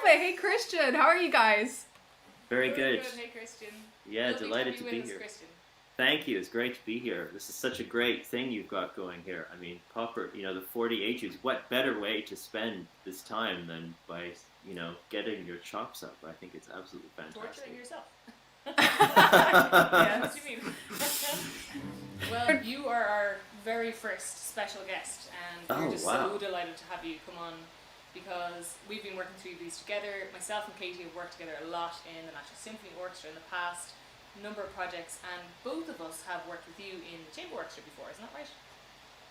Ailbhe. Hey, Christian. How are you guys? Very good. Hey, Christian. Yeah, Lovely delighted to have be you with us, here. Christian. Thank you. It's great to be here. This is such a great thing you've got going here. I mean, Popper, the 40 Etudes, what better way to spend this time than by, getting your chops up? I think it's absolutely fantastic. Torturing yourself. Yes. What do you mean? Well, you are our very first special guest, and we're just so delighted to have you come on because we've been working through these together. Myself and Katie have worked together a lot in the National Symphony Orchestra in the past, number of projects, and both of us have worked with you in the chamber orchestra before, isn't that right?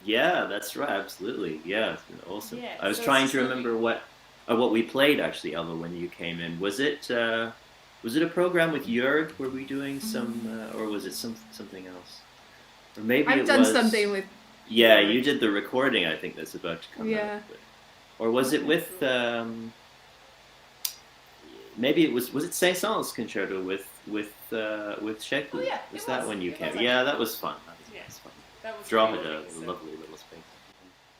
Yeah, that's right. Absolutely. Yeah, it's been awesome. Yeah, I was so trying it's to remember what we played actually, Elva, when you came in. Was it a program with Jörg? Were we doing some, or was it something else? Or maybe I've done something with. Yeah, you did the recording. I think that's about to come Yeah. out. Or was it with? Maybe it was it Saint-Saëns concerto with Sheku? Oh yeah, was it that was. when you It came? was Yeah, that was fun. Yeah. That was fun. That was Drop really it a lovely, so- lovely little space.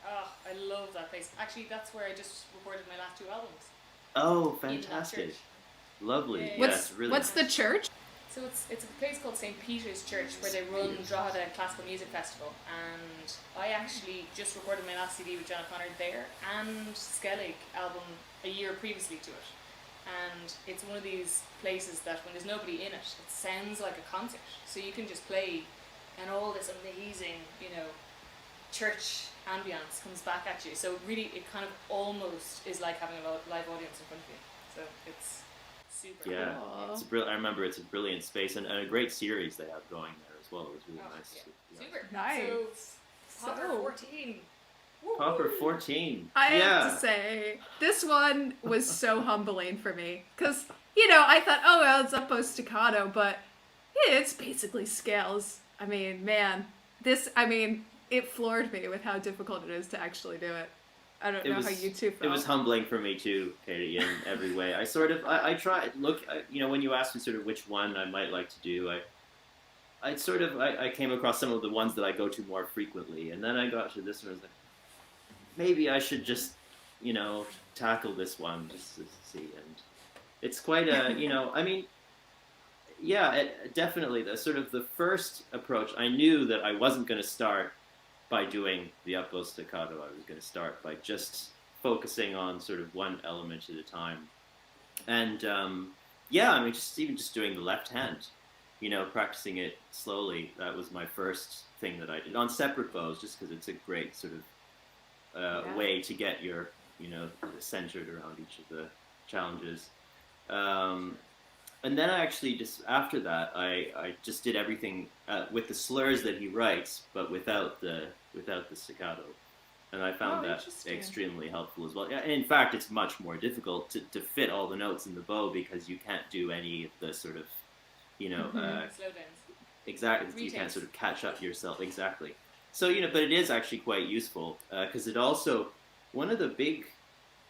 Oh, I love that place. Actually, that's where I just recorded my last two albums. Oh, In that fantastic! church. Lovely. Yeah, Yes, really. What's the church? So it's a place called St. Peter's Church where they run Drogheda Classical Music Festival, and I actually just recorded my last CD with John O'Connor there and Skellig album a year previously to it. And it's one of these places that when there's nobody in it, it sounds like a concert. So you can just play and all this amazing, church ambience comes back at you. So really it kind of almost is like having a live audience in front of you. So it's super Yeah, cool. I remember it's a brilliant space and a great series they have going there as well. It was really Oh, nice. yeah. Yeah. Super. Nice. So, Popper 14. Popper 14. I yeah. have to say, this one was so humbling for me. Because, I thought, oh, well, it's up bow staccato, but it's basically scales. I mean, man, it floored me with how difficult it is to actually do it. I don't know how you two felt. It was humbling for me too, Katie, in every way. I tried, when you asked me sort of which one I might like to do, I came across some of the ones that I go to more frequently, and then I got to this one, I was like, maybe I should just, tackle this one just to see, and it's quite definitely the sort of the first approach, I knew that I wasn't going to start by doing the up bow staccato. I was going to start by just focusing on sort of one element at a time. And just doing the left hand, practicing it slowly. That was my first thing that I did on separate bows, just because it's a great sort of way to get your, centered around each of the challenges. And then I actually just, after that, I just did everything with the slurs that he writes, but without the staccato. And I found that extremely helpful as well. Yeah, and in fact, it's much more difficult to fit all the notes in the bow because you can't do any of the sort of, Slow downs. exactly, you can't sort of catch up yourself, exactly. So, but it is actually quite useful because it also, one of the big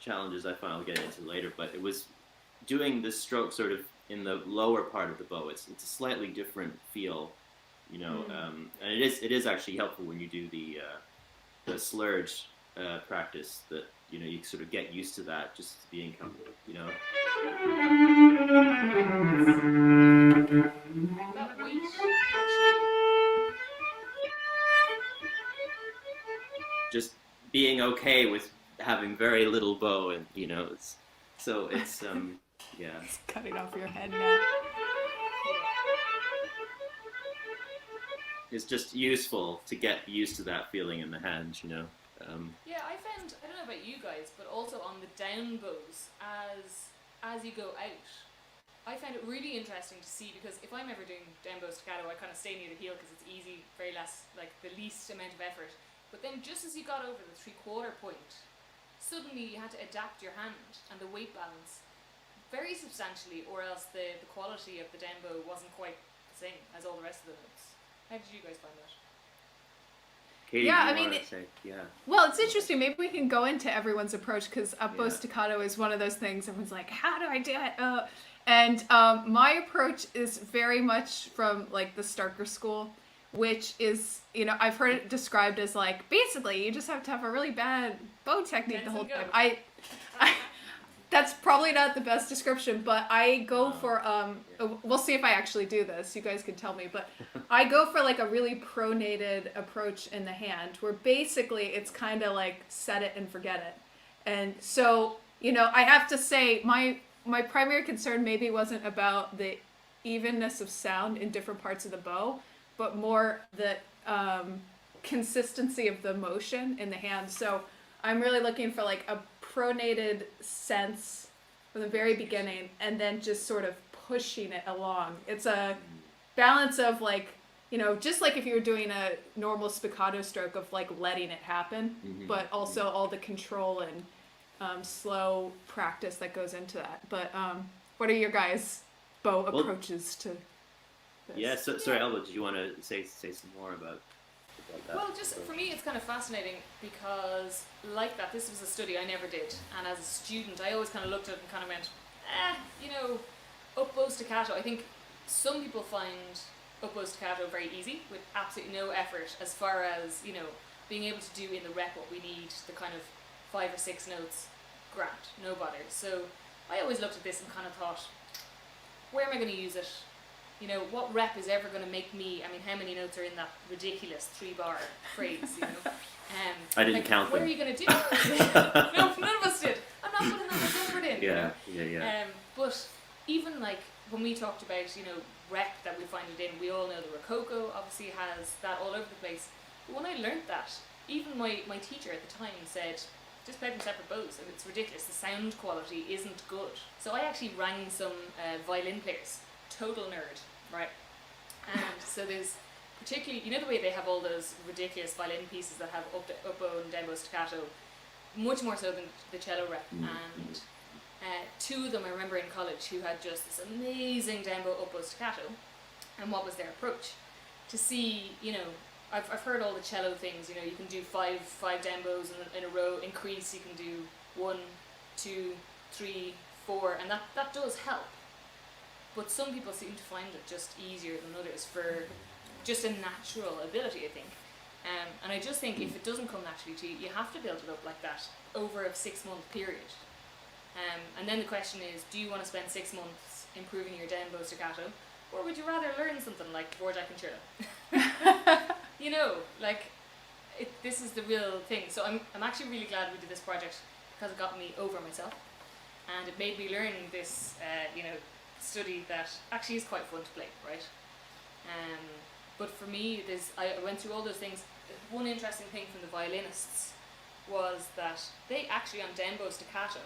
challenges I found, I'll get into later, but it was doing the stroke sort of in the lower part of the bow. It's a slightly different feel, and it is actually helpful when you do the slurred practice that you sort of get used to that, just being That weight, just being okay with having very little bow, and it's yeah. It's cutting off your head now. It's just useful to get used to that feeling in the hand, Yeah, I found, I don't know about you guys, but also on the down bows, as you go out, I found it really interesting to see, because if I'm ever doing down bow staccato, I kind of stay near the heel because it's easy, very less, like the least amount of effort. But then just as you got over the 3/4 point, suddenly you had to adapt your hand and the weight balance very substantially, or else the quality of the down bow wasn't quite the same as all the rest of the notes. How did you guys find that? Katie, Yeah, you I mean, wanna say, yeah. Well, it's interesting. Maybe we can go into everyone's approach, because up bow Yeah. staccato is one of those things everyone's like, how do I do it? And my approach is very much from like the Starker school, which is, I've heard it described as like, basically you just have to have a really bad bow technique the whole time. That's probably not the best description, but I go for we'll see if I actually do this. You guys can tell me, but I go for like a really pronated approach in the hand, where basically it's kind of like set it and forget it. And so, you know, I have to say my primary concern maybe wasn't about the evenness of sound in different parts of the bow, but more the consistency of the motion in the hand. So I'm really looking for like a pronated sense from the very beginning, and then just sort of pushing it along. It's a balance of like, you know, just like if you were doing a normal spiccato stroke of like letting it happen, but also all the control and slow practice that goes into that. But what are your guys' bow approaches to this? Yeah, so, sorry, Ailbhe, did you want to say some more about that? Well, just for me, it's kind of fascinating because, like that, this was a study I never did, and as a student, I always kind of looked at it and kind of went, you know, up bow staccato. I think some people find up bow staccato very easy with absolutely no effort, as far as, you know, being able to do in the rep what we need, the kind of 5 or 6 notes, grand, no bother. So I always looked at this and kind of thought, where am I going to use it? You know, what rep is ever going to make me, I mean, how many notes are in that ridiculous 3-bar phrase, you know? I didn't like, count what them. are you going to do? No, none of us did. I'm not putting that much effort in. Yeah, you know? But even like when we talked about, you know, rep that we find it in, we all know the Rococo obviously has that all over the place. But when I learnt that, even my teacher at the time said, just play them separate bows, and it's ridiculous. The sound quality isn't good. So I actually rang some violin players. Total nerd, right? And so there's particularly, you know, the way they have all those ridiculous violin pieces that have up bow and down bow staccato, much more so than the cello rep. And 2 of them I remember in college who had just this amazing down bow up bow staccato. And what was their approach? To see, you know, I've heard all the cello things. You know, you can do five down bows in a row. Increase, you can do 1, 2, 3, 4, and that does help. But some people seem to find it just easier than others for just a natural ability, I think. And I just think if it doesn't come naturally to you, you have to build it up like that over a 6-month period. And then the question is, do you want to spend 6 months improving your down bow staccato, or would you rather learn something like Dvorak Concerto? You know, like, this is the real thing. So I'm actually really glad we did this project, because it got me over myself, and it made me learn this, you know, study that actually is quite fun to play, right? But for me, I went through all those things. One interesting thing from the violinists was that they actually, on down bow staccato,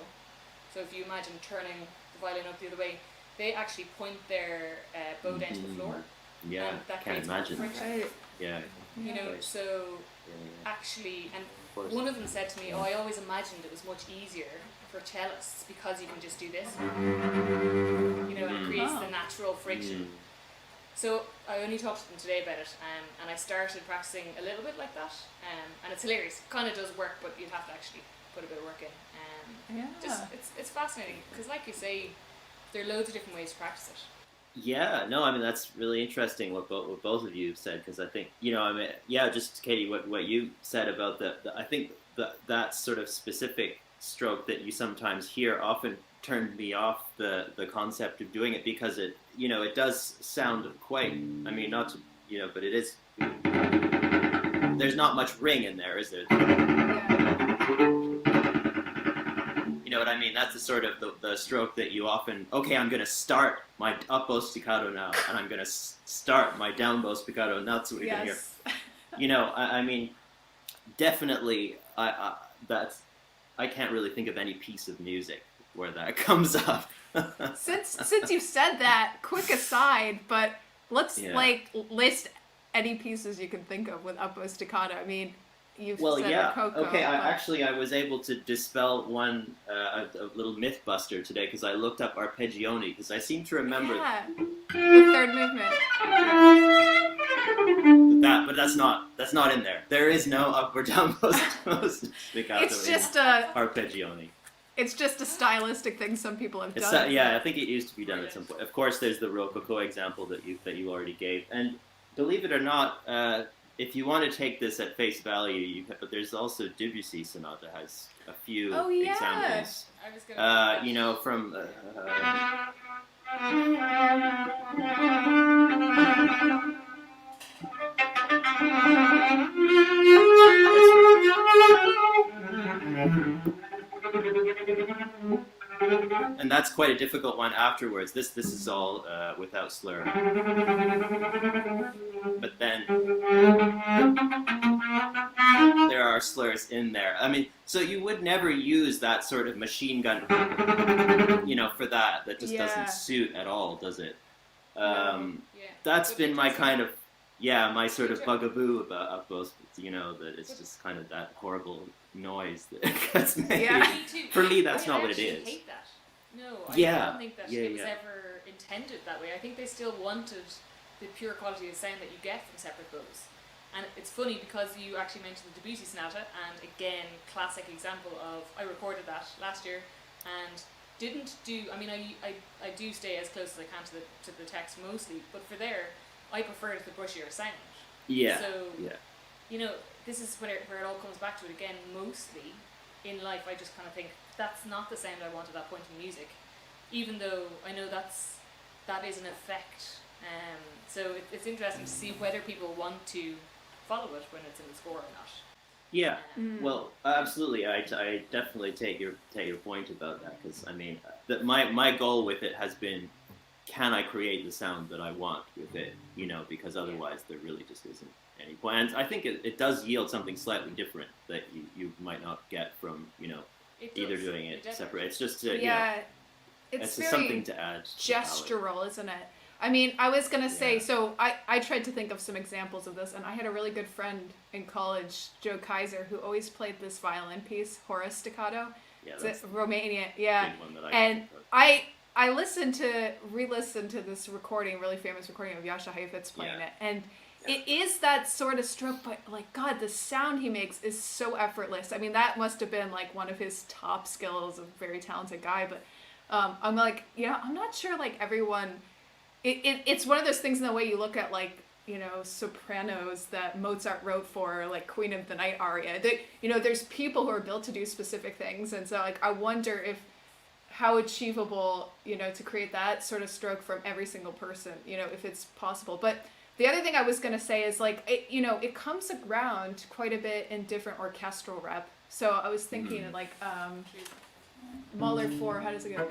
so if you imagine turning the violin up the other way, they actually point their bow down to the floor. Yeah, and that can't creates more imagine. friction. Yeah. You know, so actually, and one of them said to me, I always imagined it was much easier for cellists because you can just do this, you know, and it creates the natural friction. So I only talked to them today about it, and I started practicing a little bit like that, and it's hilarious. It kind of does work, but you'd have to actually put a bit of work in. Just it's fascinating because, like you say, there are loads of different ways to practice it. Yeah, no, I mean, that's really interesting what both of you said, because I think, you know, I mean, yeah, just Katie, what you said about I think that sort of specific stroke that you sometimes hear often turned me off the concept of doing it, because it, you know, it does sound quite, I mean, not to, you know, but it is, there's not much ring in there, is there? You know what I mean? That's the sort of the stroke that you often, okay, I'm going to start my up bow staccato now, and I'm going to start my down bow staccato, and that's what you're going to hear. You know, I mean, definitely, I can't really think of any piece of music where that comes up. Since you said that, quick aside, but let's like list any pieces you can think of with up bow staccato. I mean, you've said Rococo. Okay, I was able to dispel one a little myth buster today, because I looked up arpeggione, because I seem to remember the third movement. But that's not in there. There is no up or down bow staccato. It's just arpeggione. It's just a stylistic thing some people have done. Yeah, I think it used to be done at some point. Of course, there's the Rococo example that you already gave, and believe it or not, if you want to take this at face value, but there's also Debussy Sonata has a few examples. I was gonna You know, from and that's quite a difficult one afterwards. This is all without slur. But then there are slurs in there. I mean, so you would never use that sort of machine gun, you know, for that. That just doesn't suit at all, does it? That's been my kind of, my sort of bugaboo about Upbost, you know, that it's just kind of that horrible noise that gets made. Yeah. Me too. For me, that's not what it I is. hate that. No, I don't think that it was ever intended that way. I think they still wanted the pure quality of sound that you get from separate bows. And it's funny because you actually mentioned the Debussy Sonata, and again, classic example of, I recorded that last year, and didn't do, I mean, I do stay as close as I can to the text mostly, but for there, I preferred the brushier sound. Yeah. So, you know, this is where it all comes back to it again. Mostly in life, I just kind of think that's not the sound I want at that point in music, even though I know that is an effect. So it's interesting to see whether people want to follow it when it's in the score or not. Yeah, well, absolutely. I definitely take your point about that, because I mean, my goal with it has been, can I create the sound that I want with it? You know, because otherwise there really just isn't any point. And I think it does yield something slightly different that you might not get from, you know, either doing it separate. It's just it's very something to add. Gestural, isn't it? I mean, I was going to say, so I tried to think of some examples of this, and I had a really good friend in college, Joe Kaiser, who always played this violin piece, Horace Staccato. Yeah, it's Romanian, yeah. Big one that And I re-listened to this recording, really famous recording of Jascha Heifetz playing it, and it is that sort of stroke, but like, God, the sound he makes is so effortless. I mean, that must have been like one of his top skills, a very talented guy, but I'm like, I'm not sure like everyone... It's one of those things in the way you look at, like, you know, sopranos that Mozart wrote for, like, Queen of the Night aria. You know, there's people who are built to do specific things, and so, like, I wonder how achievable, you know, to create that sort of stroke from every single person, you know, if it's possible. But the other thing I was going to say is, like, it comes around quite a bit in different orchestral rep. So I was thinking, like, Mahler 4, how does it go?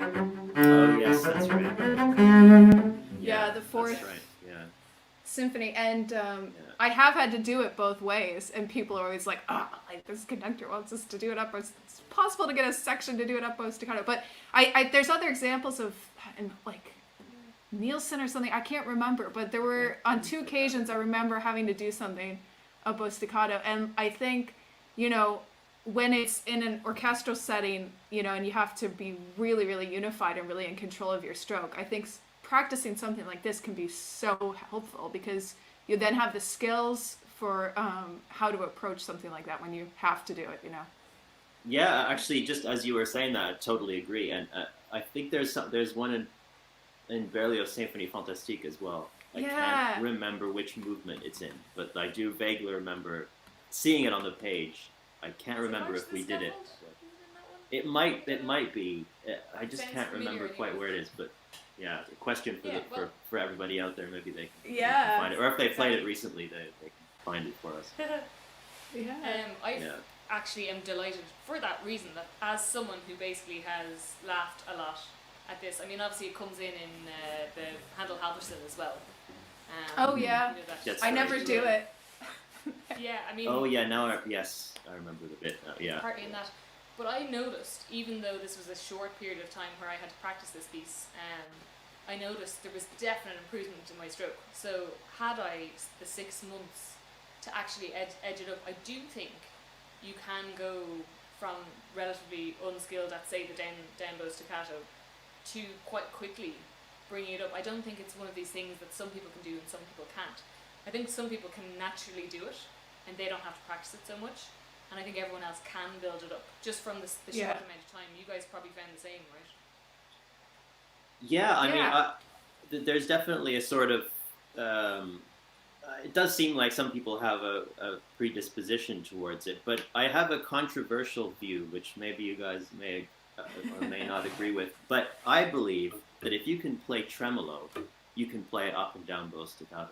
Oh, yes, that's right. Yeah, the fourth symphony, and I have had to do it both ways, and people are always like, like this conductor wants us to do it up. It's possible to get a section to do it up staccato, but there's other examples of, like Nielsen or something, I can't remember, but there were on 2 occasions I remember having to do something up staccato, and I think, you know, when it's in an orchestral setting, you know, and you have to be really, really unified and really in control of your stroke, I think practicing something like this can be so helpful, because you then have the skills for how to approach something like that when you have to do it, you know. Yeah, actually, just as you were saying that, I totally agree, and I think there's one in Berlioz' Symphonie Fantastique as well. I can't remember which movement it's in, but I do vaguely remember seeing it on the page. I can't remember if we did it. It might be. I just can't remember quite where it is, but. Yeah, a question for everybody out there. Maybe they can find it, or if they played it recently, they can find it for us. I actually am delighted for that reason, that as someone who basically has laughed a lot at this. I mean, obviously it comes in the Handel Halverson as well. You know, I never do it. Yeah, I mean. Oh yeah, now I remember the bit. Partly in that. But I noticed, even though this was a short period of time where I had to practice this piece, I noticed there was definite improvement in my stroke. So had I the 6 months to actually edge it up, I do think you can go from relatively unskilled at, say, the down bow staccato to quite quickly bringing it up. I don't think it's one of these things that some people can do and some people can't. I think some people can naturally do it and they don't have to practice it so much. And I think everyone else can build it up just from the short amount of time. You guys probably found the same, right? Yeah, I mean, there's definitely a sort of, it does seem like some people have a predisposition towards it, but I have a controversial view, which maybe you guys may or may not agree with. But I believe that if you can play tremolo, you can play up and down bow staccato.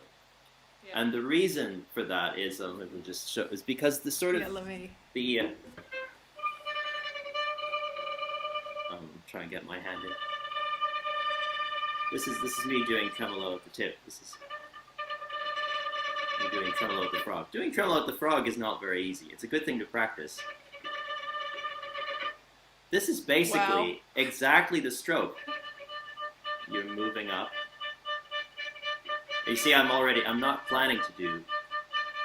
Yeah. And the reason for that is, let me just show, is because the sort of the I'm trying to get my hand in. This is me doing tremolo at the tip. This is me doing tremolo at the frog. Doing tremolo at the frog is not very easy. It's a good thing to practice. This is basically exactly the stroke. You're moving up. You see, I'm not planning to do,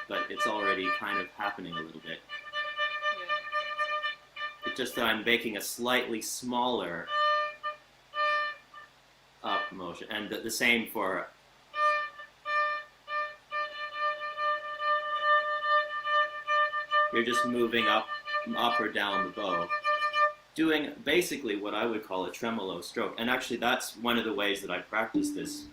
but it's already kind of happening a little bit. Yeah. It's just that I'm making a slightly smaller up motion, and the same for you're just moving up or down the bow, doing basically what I would call a tremolo stroke. And actually that's one of the ways that I practice this.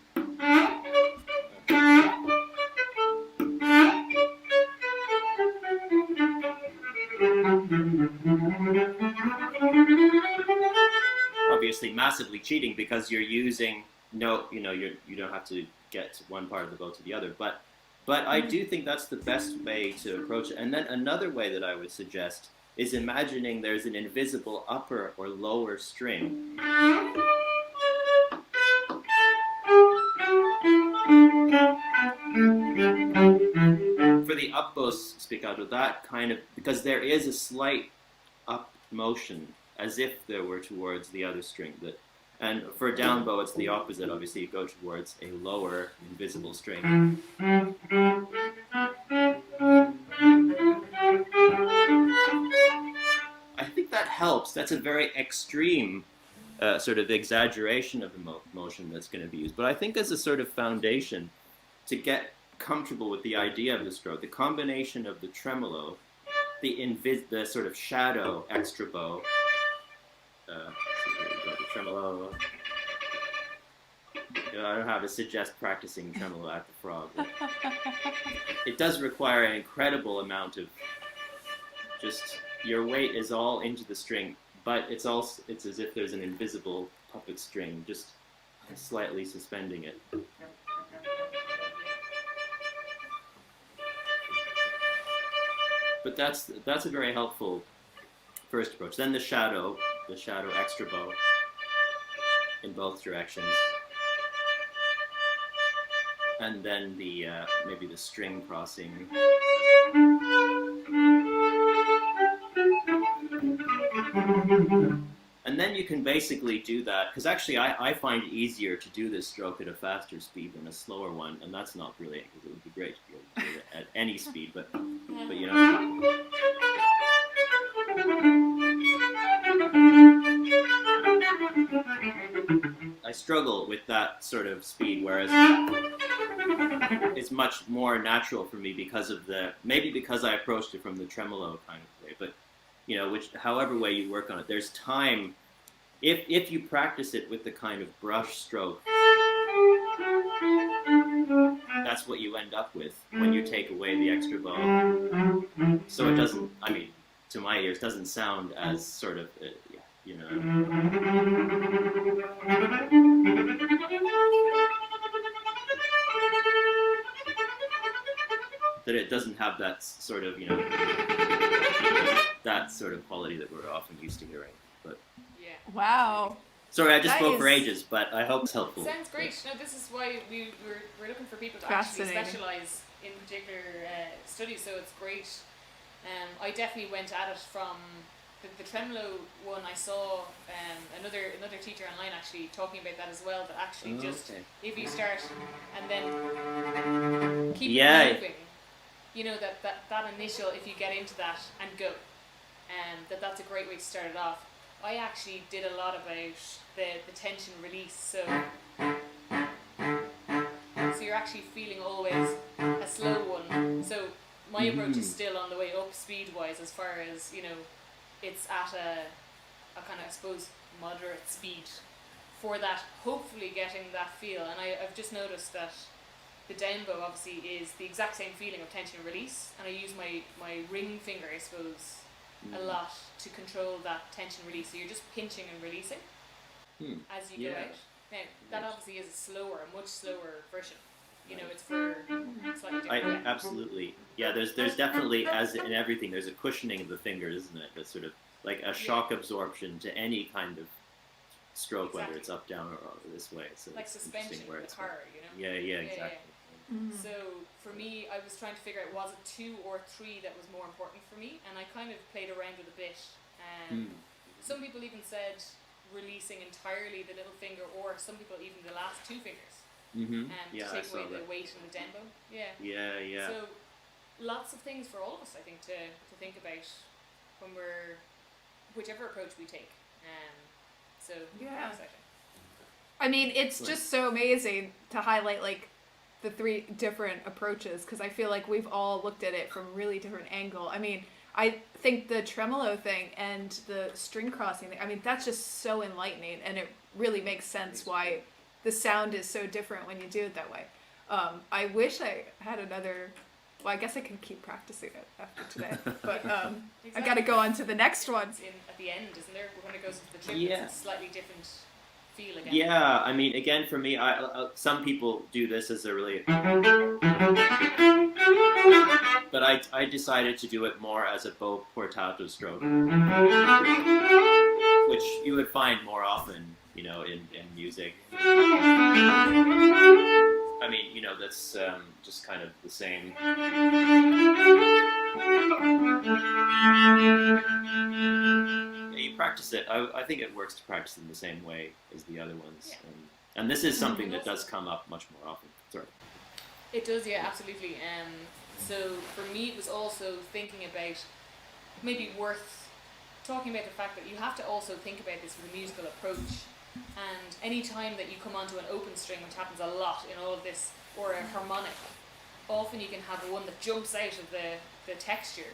Obviously massively cheating because you're using you don't have to get one part of the bow to the other, but I do think that's the best way to approach it. And then another way that I would suggest is imagining there's an invisible upper or lower string. For the up bow spiccato, that kind of, because there is a slight up motion as if there were towards the other string. And for a down bow, it's the opposite. Obviously, you go towards a lower invisible string. I think that helps. That's a very extreme sort of exaggeration of the motion that's going to be used. But I think as a sort of foundation to get comfortable with the idea of the stroke, the combination of the tremolo, the sort of shadow extra bow, the tremolo. I don't know how to suggest practicing tremolo at the frog. It does require an incredible amount of just, your weight is all into the string, but it's as if there's an invisible puppet string just slightly suspending it. But that's a very helpful first approach. Then the shadow extra bow in both directions, and then the maybe the string crossing. And then you can basically do that, because actually I find it easier to do this stroke at a faster speed than a slower one, and that's not brilliant, because it would be great to be able to do it at any speed, but you know. I struggle with that sort of speed, whereas it's much more natural for me because of maybe because I approached it from the tremolo kind of way, but you know, however way you work on it, there's time, if you practice it with the kind of brush stroke, that's what you end up with when you take away the extra bow. So it doesn't, I mean, to my ears, doesn't sound as sort of, you know. That it doesn't have that sort of, you know, that sort of quality that we're often used to hearing. But yeah. Wow. Sorry, I just spoke for ages, but I hope it's helpful. Sounds great. No, this is why we're looking for people to actually specialise in particular studies, so it's great. I definitely went at it from the tremolo one. I saw another teacher online actually talking about that as well, that actually if you start and then keep moving, you know, that initial, if you get into that and go, that's a great way to start it off. I actually did a lot about the tension release, so you're actually feeling always a slow one. So my approach is still on the way up speed wise, as far as, you know, it's at a kind of, I suppose, moderate speed for that, hopefully getting that feel. And I've just noticed that the down bow obviously is the exact same feeling of tension and release, and I use my ring finger, I suppose, a lot to control that tension release. So you're just pinching and releasing as you go out. Now, that obviously is a much slower version. You know, it's for slightly different. Absolutely. Yeah, there's definitely, as in everything, there's a cushioning of the fingers, isn't it? That's sort of like a shock absorption to any kind of stroke, whether it's up, down, or this way. So like suspension in the car, you know? Yeah, exactly. So for me, I was trying to figure out, was it 2 or 3 that was more important for me, and I kind of played around with a bit. Some people even said releasing entirely the little finger, or some people even the last 2 fingers. To take away the weight and the dembo. Yeah. So lots of things for all of us, I think, to think about when we're whichever approach we take. So exciting. I mean, it's just so amazing to highlight like the 3 different approaches, because I feel like we've all looked at it from a really different angle. I mean, I think the tremolo thing and the string crossing thing, I mean, that's just so enlightening, and it really makes sense why the sound is so different when you do it that way. I wish I had another. Well, I guess I could keep practicing it after today, but I got to go on to the next one. At the end, isn't there? When it goes into the trip, it's a slightly different feel again. Yeah, I mean, again, for me, some people do this as a really, but I decided to do it more as a bow portato stroke, which you would find more often, you know, in music. I mean, you know, that's just kind of the same. Yeah, you practice it. I think it works to practice in the same way as the other ones. And this is something that does come up much more often. Sorry. It does, yeah, absolutely. So for me, it was also thinking about maybe worth talking about the fact that you have to also think about this with a musical approach. And any time that you come onto an open string, which happens a lot in all of this, or a harmonic, often you can have one that jumps out of the texture,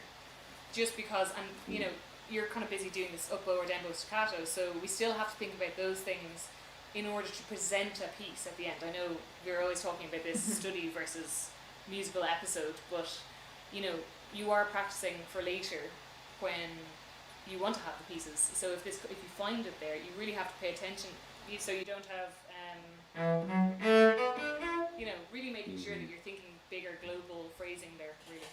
just because, and you know, you're kind of busy doing this up bow or down bow staccato, so we still have to think about those things in order to present a piece at the end. I know we're always talking about this study versus musical episode, but you know, you are practicing for later when you want to have the pieces. So if you find it there, you really have to pay attention, so you don't have you know, really making sure that you're thinking bigger global phrasing there, really.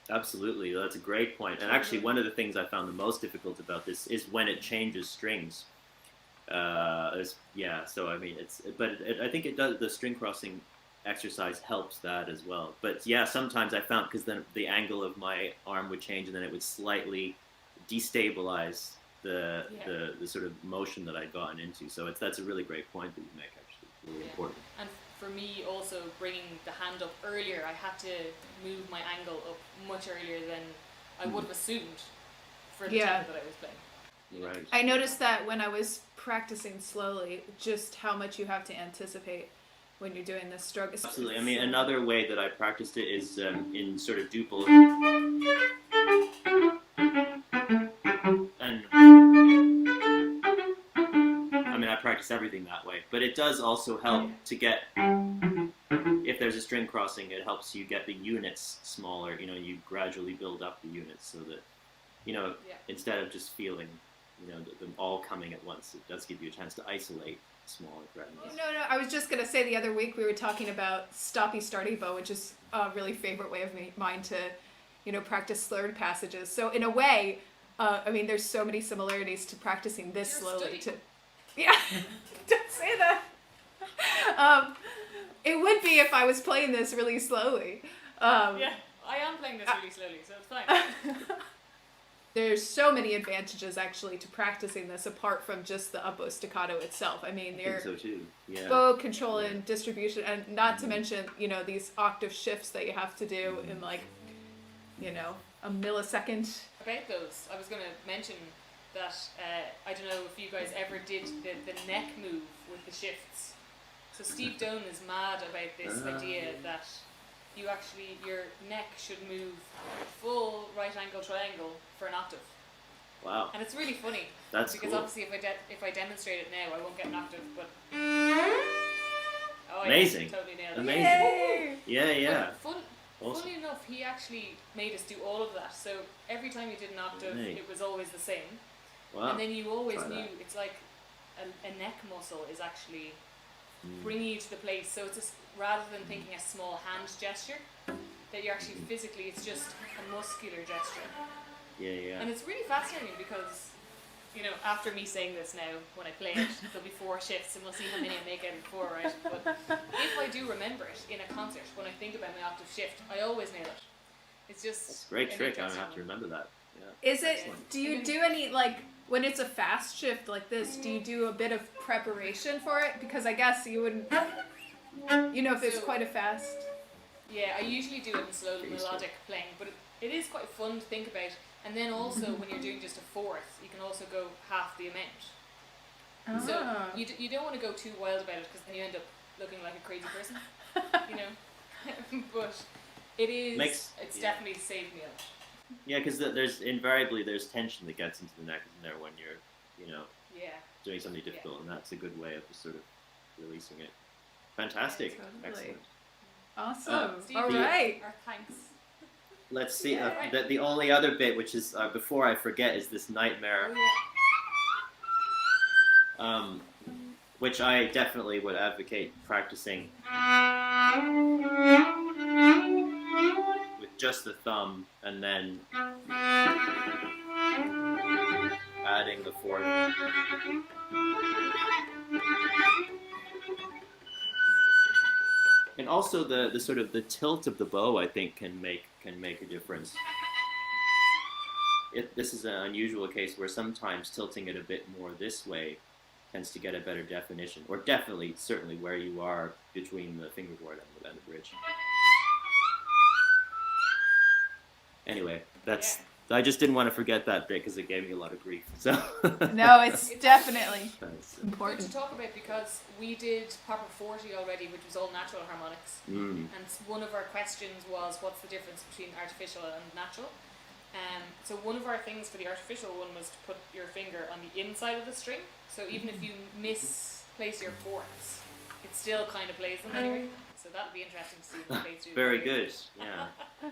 Absolutely, that's a great point. And actually, one of the things I found the most difficult about this is when it changes strings. So I mean, I think it does. The string crossing exercise helps that as well. But yeah, sometimes I found, because then the angle of my arm would change, and then it would slightly destabilize the sort of motion that I'd gotten into. So that's a really great point that you make. Actually, really important. And for me, also bringing the hand up earlier, I had to move my angle up much earlier than I would have assumed for the tempo that I was playing. Right. I noticed that when I was practicing slowly, just how much you have to anticipate when you're doing this stroke. Absolutely. I mean, another way that I practiced it is in sort of duple. And I mean, I practice everything that way, but it does also help to get, if there's a string crossing, it helps you get the units smaller. You know, you gradually build up the units so that, you know, instead of just feeling, you know, them all coming at once, it does give you a chance to isolate smaller fragments. No, I was just going to say, the other week we were talking about stoppy starting bow, which is a really favorite way of mine to, you know, practice slurred passages. So in a way, I mean, there's so many similarities to practicing this slowly. Don't say that. It would be if I was playing this really slowly. I am playing this really slowly, so it's fine. There's so many advantages actually to practicing this apart from just the up bow staccato itself. I mean, I think so too. Yeah. Bow control and distribution, and not to mention, you know, these octave shifts that you have to do in like, you know, a millisecond. About those, I was going to mention that I don't know if you guys ever did the neck move with the shifts. So Steve Doan is mad about this idea that you actually, your neck should move full right angle triangle for an octave. Wow. And it's really funny. That's because cool. Obviously if I demonstrate it now, I won't get an octave, but Oh, Amazing. Yeah, totally nailed it. Amazing. Yay! Yeah. But Awesome. Funnily enough, he actually made us do all of that. So every time you did an octave, Right. it was always the same. Wow. And then you always Try knew that. it's like a neck muscle is actually bringing you to the place. So it's just, rather than thinking a small hand gesture, that you're actually physically, it's just a muscular gesture. Yeah. And it's really fascinating because, you know, after me saying this now, when I play it, there'll be 4 shifts and we'll see how many I make out of 4, right? But if I do remember it in a concert, when I think about my octave shift, I always nail it. It's just It's a great an trick. I'm gonna interesting have to one. remember that. Yeah. Is it, do you do any, like, when it's a fast shift like this, do you do a bit of preparation for it? Because I guess you wouldn't, you know, if it's quite a fast. Yeah, I usually do it in slow Pretty melodic playing, but it is quite fun to think about. And then also, when you're doing just a fourth, you can also go half the amount. So you don't want to go too wild about it, because then you end up looking like a crazy person, you know. But it is. It's definitely saved me a lot. Yeah, because there's invariably there's tension that gets into the neck, isn't there, when you're, you know, Yeah. doing something difficult, and that's a good way of just sort of releasing it. Fantastic. Totally. Excellent. Awesome. Steve, All right. Our thanks. Let's see. Yeah, right. The only other bit, which is before I forget, is this nightmare, Oh, yeah. which I definitely would advocate practicing with just the thumb, and then adding the fourth. And also the sort of the tilt of the bow, I think, can make a difference. This is an unusual case where sometimes tilting it a bit more this way tends to get a better definition, or certainly where you are between the fingerboard and the bridge. Anyway, I just didn't want to forget that bit because it gave me a lot of grief. So No, it's definitely Good important. to talk about, because we did proper 40 already, which was all natural harmonics. And one of our questions was, what's the difference between artificial and natural? So one of our things for the artificial one was to put your finger on the inside of the string. So even if you misplace your fourths, it still kind of plays them anyway. So that'll be interesting to see if it plays through. very good. Yeah,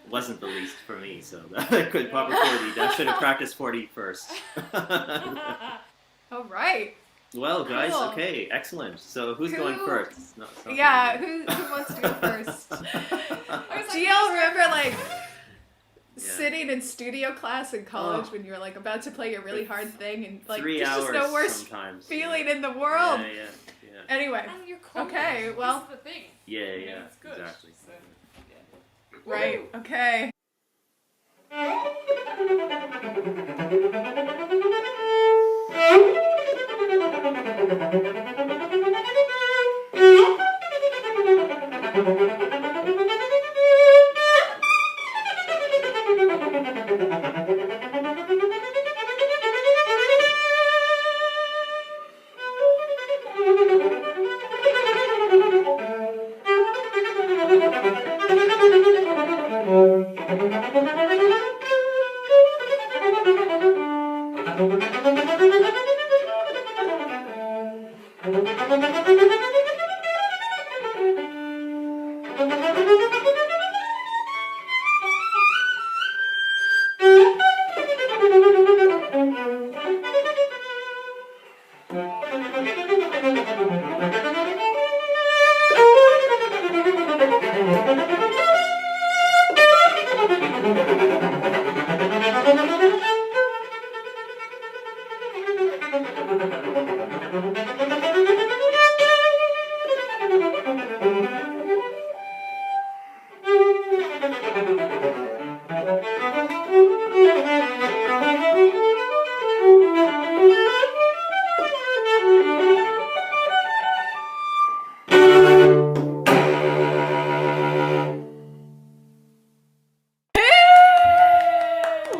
wasn't the least for me. So that could proper 40. I should have practiced 40 first. All right. Well, guys, Cool. okay, excellent. So who's going first? It's not Yeah, me. who wants to go first? I was Do y'all remember, like, Yeah. sitting in studio class in college when you were, like, about to play a really hard thing, and, like, 3 there's hours just no worse sometimes. feeling in the world. Yeah. Anyway, And you're cold. okay, well, This is the thing. Yeah, You know, it's good. exactly. So, yeah. right, okay.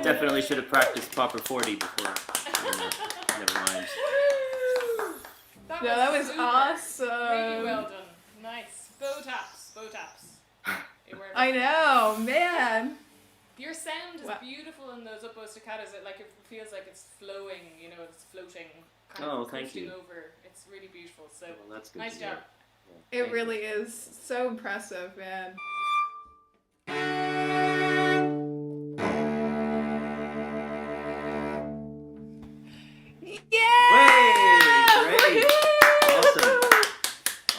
Definitely should have practiced proper 40 before. Never mind. No, that was super. awesome. Really well done. Nice. Bow taps. It worked. I know, man. Your sound is Wow. beautiful in those up bow staccatos. It feels like it's flowing. You know, it's floating. Oh, thank you. Over. It's really beautiful. So Well, that's good nice to job. hear. It really is so impressive, man. Yeah! Great!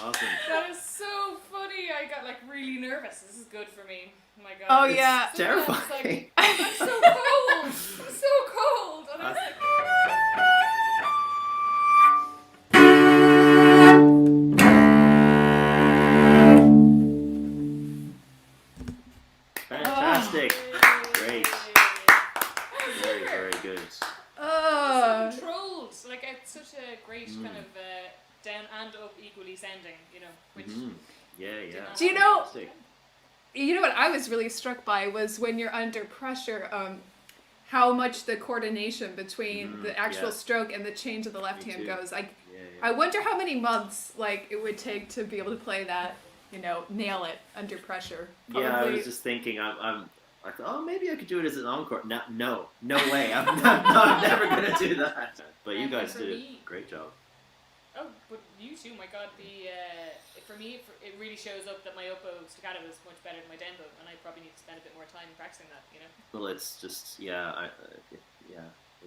Awesome. That is so funny. I got like really nervous. This is good for me. Oh my god. Oh It's yeah. terrifying. I'm so cold. I'm so cold. And I was like, Fantastic. Great. Very, very good. controlled. Like it's such a great kind of down and up equally sounding, you know. Which Yeah. Do you know- Fantastic. You know what I was really struck by was when you're under pressure, how much the coordination between the actual stroke and the change of the left Me hand too. goes. Like, Yeah. I wonder how many months like it would take to be able to play that, you know, nail it under pressure. Yeah, I Probably- was just thinking, I thought, oh, maybe I could do it as an encore. No way. I'm never gonna do that. But you guys for did a me- great job. Oh, but you too, my god, for me, it really shows up that my uppo staccato is much better than my down bow, and I probably need to spend a bit more time practicing that, you know? Well, it's just it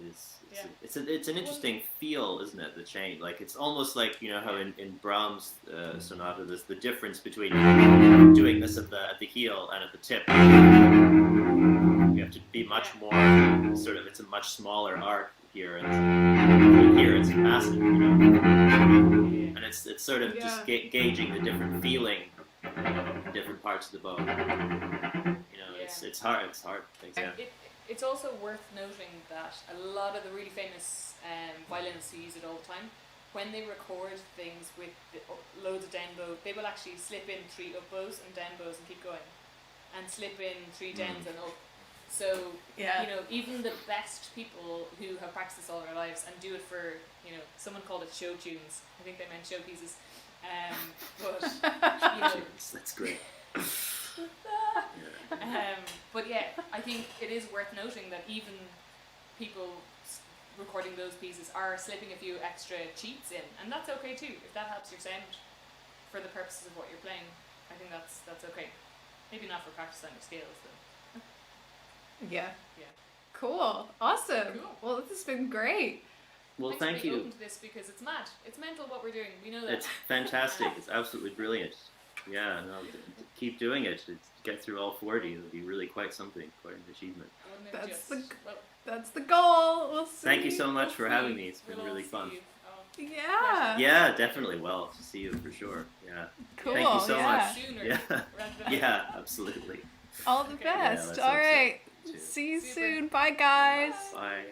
is. It's an interesting feel, isn't it? The change, like it's almost like, you know how in Brahms' sonata, there's the difference between doing this at the heel and at the tip. You have to be much more sort of. It's a much smaller arc here, and here it's massive, you know. And it's sort of just gauging the different feeling in different parts of the bow. You know, it's hard. Yeah. It's also worth noting that a lot of the really famous violinists who use it all the time, when they record things with loads of down bow, they will actually slip in 3 up bows and down bows and keep going, and slip in 3 downs and up. So you know, even the best people who have practiced this all their lives and do it for, you know, someone called it show tunes. I think they meant show pieces. But you know, That's great. but yeah, I think it is worth noting that even people recording those pieces are slipping a few extra cheats in, and that's okay too. If that helps your sound for the purposes of what you're playing, I think that's okay. Maybe not for practice on your scales though. Yeah. Yeah. Cool. Awesome. Cool. Well, this has been great. Well, Thanks for thank being you. open to this because it's mad. It's mental what we're doing. We know that. It's fantastic. It's absolutely brilliant. Yeah, no, keep doing it. Get through all 40. It'll be really quite something, quite an achievement. Wouldn't it That's just- the- well, That's the goal. We'll see. Thank you so much for we'll having see. me. It's been We'll all really see fun. you. Oh. Yeah. Yeah, definitely. Well, to see you for sure. Yeah. Cool. Thank you so yeah. much. Sooner Yeah. rather than Yeah, absolutely. All the Okay. best. let's All hope so. right. Cheers. See you Super. soon. Bye, guys. Bye.